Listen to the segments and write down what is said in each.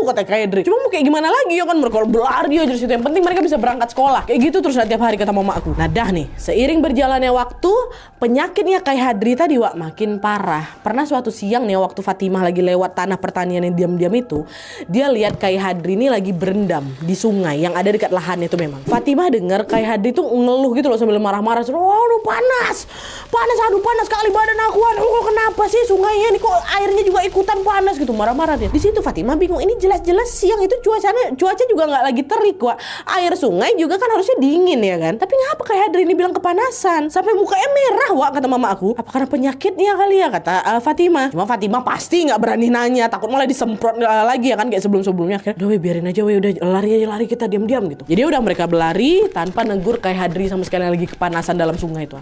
kata Kak Hadri. Cuma mau kayak gimana lagi ya kan, mereka berlari aja situ. Yang penting mereka bisa berangkat sekolah. Kayak gitu terus tiap hari kata mama aku. Nah dah nih, seiring berjalannya waktu, penyakitnya Kak Hadri tadi Wak makin parah. Pernah suatu siang nih waktu Fatimah lagi lewat tanah pertanian yang diam-diam itu, dia lihat Kak Hadri ini lagi berendam di sungai yang ada dekat lahan itu memang. Fatimah dengar Kak Hadri tuh ngeluh gitu loh sambil marah-marah. Aduh panas, aduh panas sekali badan aku. Aduh kenapa sih sungainya ini kok airnya juga ikutan panas gitu, marah-marah dia. Di situ Fatimah bingung, ini jelas-jelas siang itu cuaca juga nggak lagi terik Wak. Air sungai juga kan harusnya dingin ya kan. Tapi ngapa Kak Hadri ini bilang kepanasan sampai mukanya merah Wak, kata mama aku. Apa karena penyakitnya kali ya, kata Fatimah. Cuma Fatimah pasti nggak berani nanya, takut malah disemprot lagi ya kan kayak sebelum-sebelumnya. Udah biarin aja udah lari kita diam-diam gitu. Jadi udah mereka berlari tanpa negur Kak Hadri sama sekali lagi kepanasan dalam sungai itu.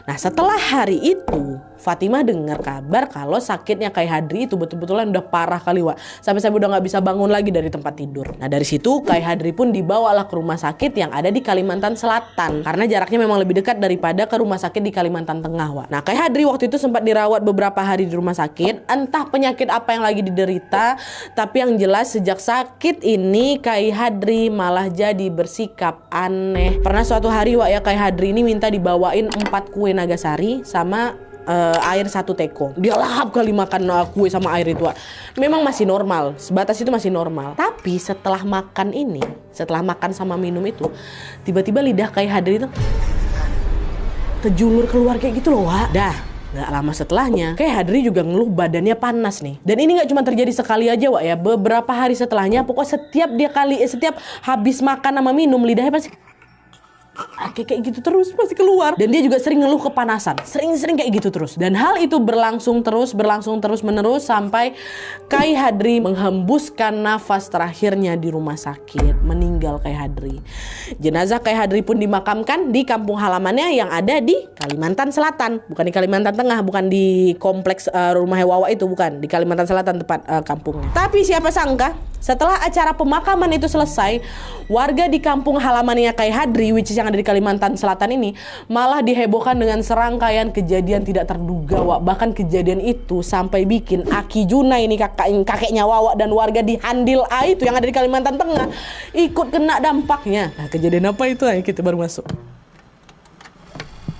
Nah setelah hari itu Fatimah dengar kabar kalau sakitnya Kak Hadri itu betul-betulan udah parah kali Wak. Sampai-sampai udah nggak bisa bangun lagi dari tempat tidur. Nah dari situ Kak Hadri pun dibawalah ke rumah sakit yang ada di Kalimantan Selatan. Karena jaraknya memang lebih dekat daripada ke rumah sakit di Kalimantan Tengah Wak. Nah Kak Hadri waktu itu sempat dirawat beberapa hari di rumah sakit. Entah penyakit apa yang lagi diderita. Tapi yang jelas sejak sakit ini Kak Hadri malah jadi bersikap aneh. Pernah suatu hari Wak ya Kak Hadri ini minta dibawain 4 kue Nagasari sama air 1 teko. Dia lahap kali makan kue sama air itu. Memang masih normal, sebatas itu masih normal. Tapi setelah makan sama minum itu, tiba-tiba lidah Kak Hadri itu kejulur keluar kayak gitu loh Wak. Dah nggak lama setelahnya Kak Hadri juga ngeluh badannya panas nih. Dan ini nggak cuma terjadi sekali aja Wak ya. Beberapa hari setelahnya, pokoknya setiap habis makan sama minum, lidahnya pasti kayak gitu terus pasti keluar. Dan dia juga sering ngeluh kepanasan, sering kayak gitu terus. Dan hal itu berlangsung terus menerus sampai Kak Hadri menghembuskan nafas terakhirnya di rumah sakit, meninggal Kak Hadri. Jenazah Kak Hadri pun dimakamkan di kampung halamannya yang ada di Kalimantan Selatan, bukan di Kalimantan Tengah, bukan di kompleks rumah Wawa itu, bukan di Kalimantan Selatan tempat kampungnya. Tapi siapa sangka setelah acara pemakaman itu selesai, warga di kampung halamannya Kak Hadri, which is yang ada di Kalimantan Selatan ini, malah dihebohkan dengan serangkaian kejadian tidak terduga Wak. Bahkan kejadian itu sampai bikin Aki Juna ini kakeknya Wawa dan warga di Handil A itu yang ada di Kalimantan Tengah ikut kena dampaknya. Nah kejadian apa itu? Ayo kita baru masuk.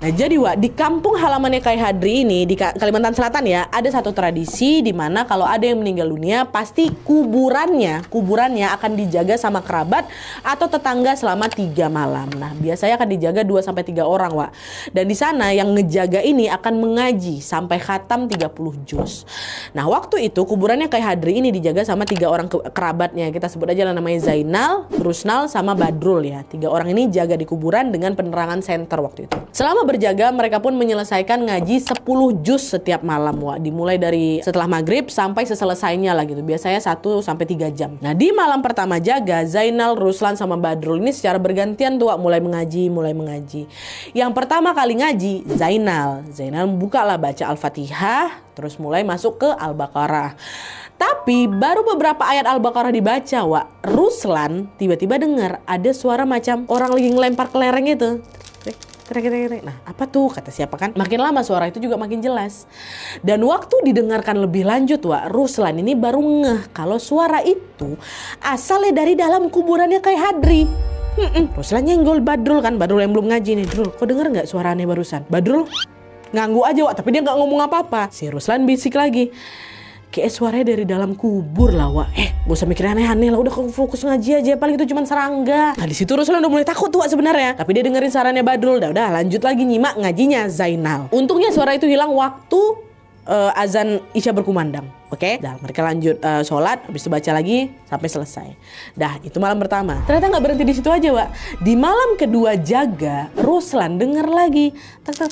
Nah jadi Wak, di kampung halamannya Kak Hadri ini di Kalimantan Selatan ya, ada satu tradisi di mana kalau ada yang meninggal dunia pasti kuburannya akan dijaga sama kerabat atau tetangga selama 3 malam. Nah biasanya akan dijaga 2-3 orang Wak. Dan di sana yang ngejaga ini akan mengaji sampai khatam 30 juz. Nah waktu itu kuburannya Kak Hadri ini dijaga sama 3 orang kerabatnya. Kita sebut aja lah namanya Zainal, Rusnal, sama Badrul ya. 3 orang ini jaga di kuburan dengan penerangan senter waktu itu. Selama berjaga mereka pun menyelesaikan ngaji 10 juz setiap malam Wak. Dimulai dari setelah maghrib sampai seselesainya lah gitu. Biasanya 1-3 jam. Nah di malam pertama jaga, Zainal, Ruslan sama Badrul ini secara bergantian tuh Wak, mulai mengaji. Yang pertama kali ngaji Zainal bukalah baca Al-Fatihah, terus mulai masuk ke Al-Baqarah. Tapi baru beberapa ayat Al-Baqarah dibaca Wak, Ruslan tiba-tiba dengar ada suara macam orang lagi ngelempar kelereng itu. Nah apa tuh, kata siapa kan. Makin lama suara itu juga makin jelas. Dan waktu didengarkan lebih lanjut Wak, Ruslan ini baru ngeh kalau suara itu asalnya dari dalam kuburannya Kak Hadri. Ruslan nyenggol Badrul kan, Badrul yang belum ngaji nih. Drul, kok denger gak suara aneh barusan? Badrul nganggu aja Wak, tapi dia gak ngomong apa-apa. Si Ruslan bisik lagi, kayak suaranya dari dalam kubur lah Wak. Gak usah mikir aneh-aneh lah, udah fokus ngaji aja, paling itu cuma serangga. Nah di situ Ruslan udah mulai takut tuh Wak sebenarnya. Tapi dia dengerin sarannya Badrul, udah lanjut lagi nyimak ngajinya Zainal. Untungnya suara itu hilang waktu azan Isya berkumandang. Oke, dah mereka lanjut sholat, habis itu baca lagi sampai selesai. Dah itu malam pertama. Ternyata nggak berhenti di situ aja Wak. Di malam kedua jaga, Ruslan denger lagi tak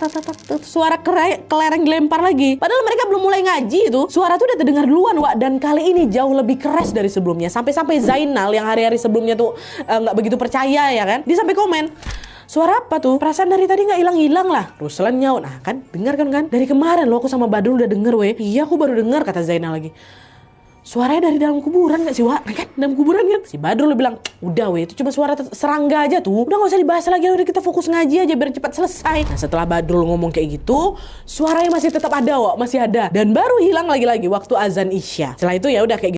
suara kelereng dilempar lagi. Padahal mereka belum mulai ngaji itu, suara tuh udah terdengar duluan Wak. Dan kali ini jauh lebih keras dari sebelumnya. Sampai Zainal yang hari-hari sebelumnya tuh nggak begitu percaya ya kan, dia sampai komen, suara apa tuh? Perasaan dari tadi gak hilang-hilang lah. Ruslan nyaut, nah kan dengar kan? Dari kemarin lo aku sama Badrul udah denger weh. Iya aku baru denger, kata Zainal lagi. Suaranya dari dalam kuburan gak sih Wak? Nah kan dalam kuburan kan? Si Badrul bilang, udah weh itu cuma suara serangga aja tuh. Udah gak usah dibahas lagi, udah kita fokus ngaji aja biar cepat selesai. Nah setelah Badrul ngomong kayak gitu, suaranya masih tetap ada Wak, masih ada. Dan baru hilang lagi waktu azan Isya. Setelah itu ya udah kayak gitu.